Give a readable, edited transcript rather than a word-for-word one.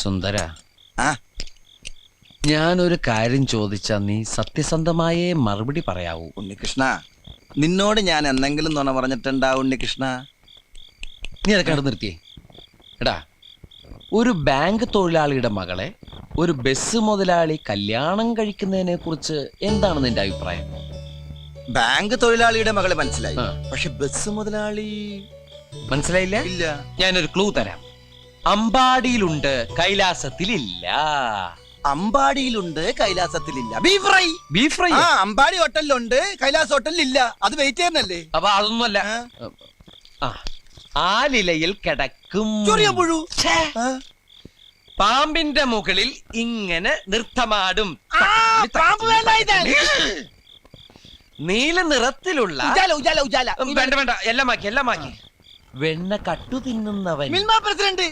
സുന്ദര, ആ ഞാനൊരു കാര്യം ചോദിച്ചാ നീ സത്യസന്ധമായേ മറുപടി പറയാവൂ. ഉണ്ണികൃഷ്ണ, നിന്നോട് ഞാൻ എന്തെങ്കിലും നുണ പറഞ്ഞിട്ടുണ്ടാ ഉണ്ണികൃഷ്ണ? നീ അതൊക്കെ അവിടെ നിർത്തിയേ. എടാ, ഒരു ബാങ്ക് തൊഴിലാളിയുടെ മകളെ ഒരു ബസ് മുതലാളി കല്യാണം കഴിക്കുന്നതിനെ കുറിച്ച് എന്താണ് നിന്റെ അഭിപ്രായം? ബാങ്ക് തൊഴിലാളിയുടെ മകളെ മനസ്സിലായി, ആ. പക്ഷെ ബസ് മുതലാളി മനസ്സിലായില്ല? ഇല്ല. ഞാനൊരു ക്ലൂ തരാം. അമ്പാടിയിലുണ്ട്, കൈലാസത്തിലില്ല. അമ്പാടിയിലുണ്ട്, കൈലാസത്തിലില്ല. Beef fry. Beef fry. ആ, അമ്പാടി ഹോട്ടലിലുണ്ട്, കൈലാസ് ഹോട്ടലിലില്ല. അത് വെയിറ്റ് ചെയ്യുന്നല്ലേ? അപ്പൊ അതൊന്നുമല്ല. ആ, ആലിലയിൽ കിടക്കും ചൊറിയ പുഴു. ഛേ, പാമ്പിന്റെ മുകളിൽ ഇങ്ങനെ നൃത്തമാടും. നീല നിറത്തിലുള്ള ഉജാല ഉജാല ഉജാല. വേണ്ട വേണ്ട, എല്ലാം മാക്കി. വെണ്ണ കട്ടു തിന്നുന്നവൻ. മിൽമ പ്രസിഡന്റ്.